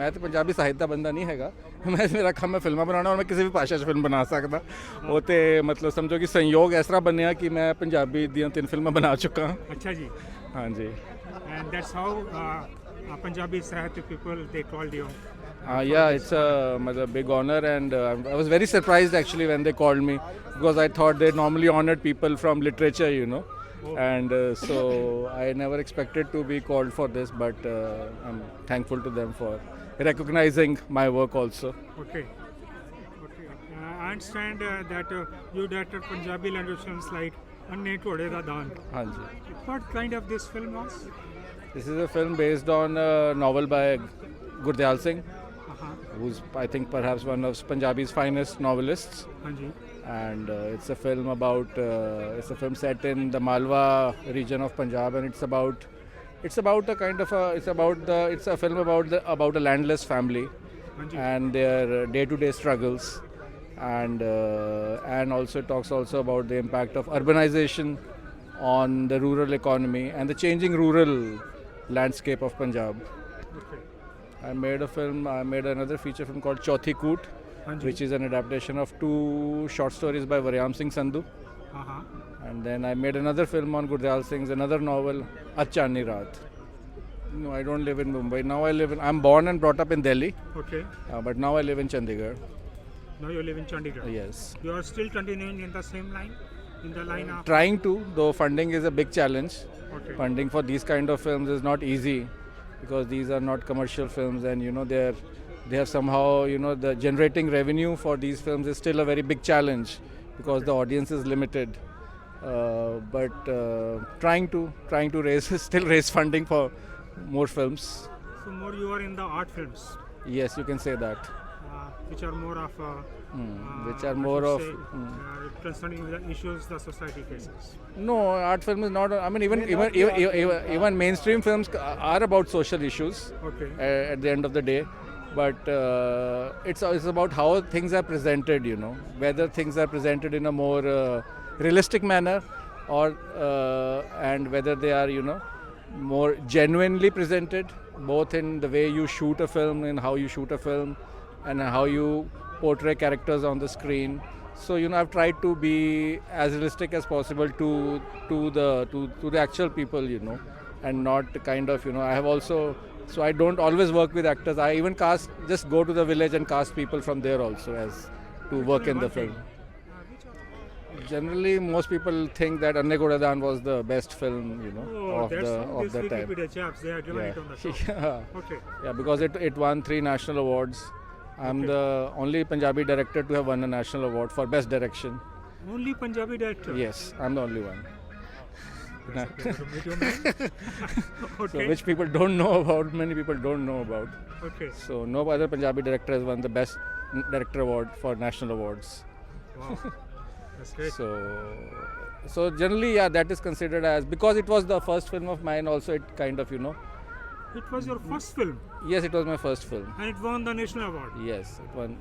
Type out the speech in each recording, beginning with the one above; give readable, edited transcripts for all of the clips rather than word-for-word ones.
मैं तो पंजाबी साहित्य का बंदा नहीं हैगा। मैं मेरा काम है फिल्मां बनाना और मैं किसी भी भाषा 'ਚ फिल्म बना सकदा। वो तो मतलब समझो कि संयोग इस तरह बनया कि मैं पंजाबी दियां 3 फिल्मां बना चुका हाँ। अच्छा जी. हाँ जी। And that's how Punjabi Sahitya people they called you. Yeah, it's a big honor, and I was very surprised actually when they called me, because I thought they normally honored people from literature, you know, and so I never expected to be called for this, but I'm thankful to them for recognizing my work also. Okay. Okay. I understand that you directed Punjabi language films like Anne Thode Da Daan. हाँ जी. What kind of this film was? This is a film based on a novel by Gurdial Singh, who's I think perhaps one of Punjabi's finest novelists. हाँ जी. And it's a film about it's a film set in the Malwa region of Punjab, and it's about a kind of a it's a film about a landless family and their day-to-day struggles, and also it talks also about the impact of urbanization on the rural economy and the changing rural landscape of Punjab. Okay. I made another feature film called Chauthi Koot, which is an adaptation of 2 short stories by Varyam Singh Sandhu. And then I made another film on Gurdial Singh's another novel, Achani Raat. No, I don't live in Mumbai. Now I'm born and brought up in Delhi. Okay. But now I live in Chandigarh. Now you live in Chandigarh. Yes. You are still continuing in the same line? In the line of... Trying to, though funding is a big challenge. Okay. Funding for these kind of films is not easy, because these are not commercial films, and you know they have somehow, you know, the generating revenue for these films is still a very big challenge, because the audience is limited. But trying to raise funding for more films. So more you are in the art films, Yes, you can say that. which are more of Which are more of concerning the issues the society faces. no, art film is not. I mean, even mainstream films are about social issues. Okay. At the end of the day, but it's about how things are presented, you know, whether things are presented in a more realistic manner, or and whether they are, you know, more genuinely presented, both in the way you shoot a film and how you shoot a film and how you portray characters on the screen. So, you know, I've tried to be as realistic as possible to the actual people, you know, and not kind of, you know, I have also, so I don't always work with actors. I even just go to the village and cast people from there also as to work in the film. Generally, most people think that Anne Thode Da Daan was the best film, you know, of the time. Wikipedia chaps, they are given it on the show. Yeah. Okay. Yeah, because it won 3 national awards. I'm the only Punjabi director to have won a national award for best direction. Only Punjabi director? Yes, I'm the only one. That's okay to meet you, man. So Okay. which people don't know about, many people don't know about. Okay. So no other Punjabi director has won the best director award for national awards. Wow. That's great. So generally, yeah, that is considered as, because it was the first film of mine also, it kind of, you know. It was your first film Yes, it was my first film. and it won the national award. Yes, it won.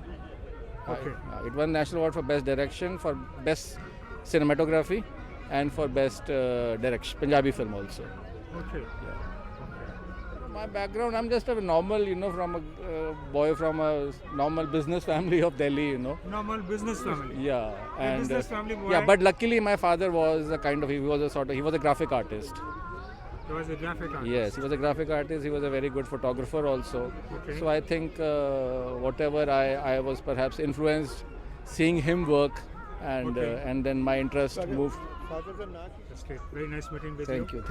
Okay. It won national award for best direction, for best cinematography, and for best direction, Punjabi film also. Okay. My background, I'm just a normal, you know, from a boy from a normal business family of Delhi, you know. Normal business family. Yeah, and business family boy. yeah, but luckily my father was he was a graphic artist. He was a graphic artist. Yes, he was a graphic artist. He was a very good photographer also. Okay. So I think whatever I was perhaps influenced seeing him work, and then my interest moved. That's great. Very nice meeting with Thank you.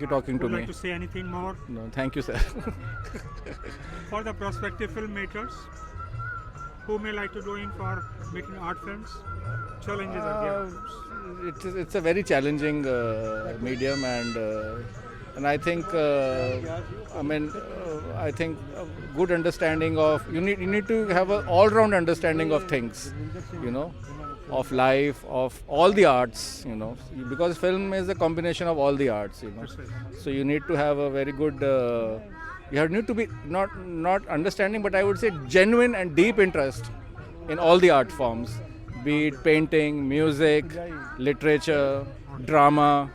you talking to Would me. like to say anything more No, thank you, sir. for the prospective filmmakers who may like to go in for making art films? Challenges are there. It's a very challenging medium, and I think I think a good understanding of you need to have an all-round understanding of things, you know, of life, of all the arts, you know, because film is a combination of all the arts, you know. That's right. So you need to have a very good need to be not understanding, but I would say genuine and deep interest in all the art forms, be it painting, music, literature, drama,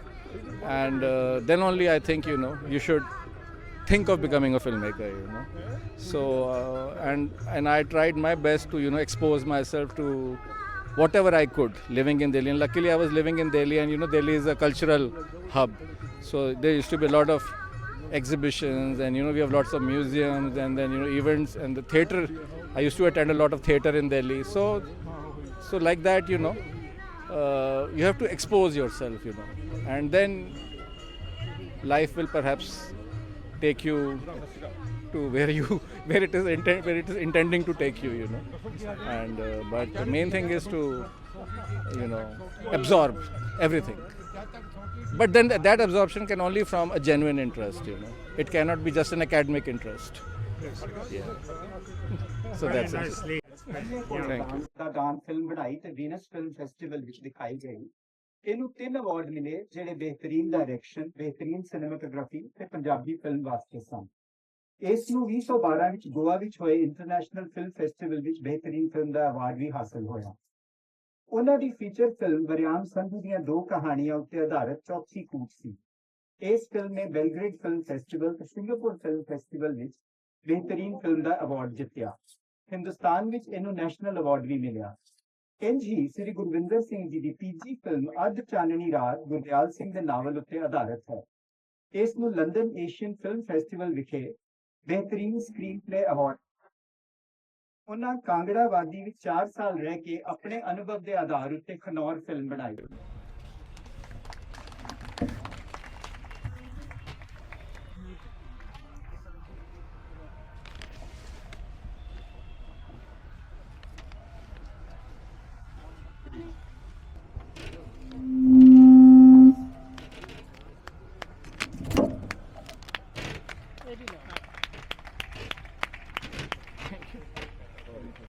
and then only I think, you know, you should think of becoming a filmmaker, you know. So and I tried my best to, you know, expose myself to whatever I could living in Delhi. And luckily I was living in Delhi, and you know, Delhi is a cultural hub. So there used to be a lot of exhibitions, and you know, we have lots of museums, and then, you know, events, and the theater. I used to attend a lot of theater in Delhi. So like that, you know, you have to expose yourself, you know, and then life will perhaps take you to where it is intending to take you, you know. And but the main thing is to, you know, absorb everything. But then that absorption can only from a genuine interest, you know. It cannot be just an academic interest. Yeah. So Very that's it. nicely. Thank you. ਦਾ ਗਾਨ film ਬਣਾਈ ਤੇ Venus film festival ਵਿੱਚ ਦਿਖਾਈ ਗਈ। ਇਹਨੂੰ 3 award ਮਿਲੇ, ਜਿਹੜੇ ਬਿਹਤਰੀਨ ਡਾਇਰੈਕਸ਼ਨ, ਬਿਹਤਰੀਨ ਸਿਨੇਮੈਟੋਗ੍ਰਾਫੀ ਤੇ ਪੰਜਾਬੀ ਫਿਲਮ ਵਾਸਤੇ ਸਨ। ਇਸ ਨੂੰ 2012 ਵਿੱਚ ਗੋਆ ਵਿੱਚ ਹੋਏ ਇੰਟਰਨੈਸ਼ਨਲ ਫਿਲਮ ਫੈਸਟੀਵਲ ਵਿੱਚ ਬਿਹਤਰੀਨ ਫਿਲਮ ਦਾ ਅਵਾਰਡ ਵੀ ਹਾਸਲ ਹੋਇਆ। ਉਹਨਾਂ ਦੀ ਫੀਚਰ ਫਿਲਮ ਵਰਿਆਮ ਸੰਧੂ ਦੀਆਂ 2 ਕਹਾਣੀਆਂ ਉੱਤੇ ਆਧਾਰਿਤ ਚੌਥੀ ਕੂਚ ਸੀ। ਇਸ ਫਿਲਮ ਨੇ ਬੈਲਗ੍ਰੇਡ ਫਿਲਮ ਫੈਸਟੀਵਲ ਤੇ ਸਿੰਗਾਪੁਰ ਫਿਲਮ ਫੈਸਟੀਵਲ ਵਿੱਚ ਬਿਹਤਰੀਨ ਫਿਲਮ ਦਾ ਅਵਾਰਡ ਜਿੱਤਿਆ। ਹਿੰਦੁਸਤਾਨ ਵਿੱਚ ਇਹਨੂੰ ਨੈਸ਼ਨਲ ਅਵਾਰਡ ਵੀ ਮਿਲਿਆ। ਇੰਝ ਹੀ ਸ੍ਰੀ ਗੁਰਵਿੰਦਰ ਸਿੰਘ ਜੀ ਦੀ ਤੀਜੀ ਫਿਲਮ ਅੱਧ ਚਾਨਣੀ ਰਾਤ ਗੁਰਦਿਆਲ ਸਿੰਘ ਦੇ ਨਾਵਲ ਉੱਤੇ ਆਧਾਰਿਤ ਹੈ। ਇਸ ਨੂੰ ਲੰਡਨ ਏਸ਼ੀਅਨ ਫਿਲਮ ਫੈਸਟੀਵਲ ਵਿਖੇ ਬਿਹਤਰੀਨ ਸਕਰੀਨ ਪਲੇ ਅਵਾਰਡ। ਉਹਨਾਂ ਕਾਂਗੜਾ ਵਾਦੀ ਵਿੱਚ 4 ਸਾਲ ਰਹਿ ਕੇ ਆਪਣੇ ਅਨੁਭਵ ਦੇ ਆਧਾਰ ਉੱਤੇ ਖਨੌਰ ਫਿਲਮ ਬਣਾਈ।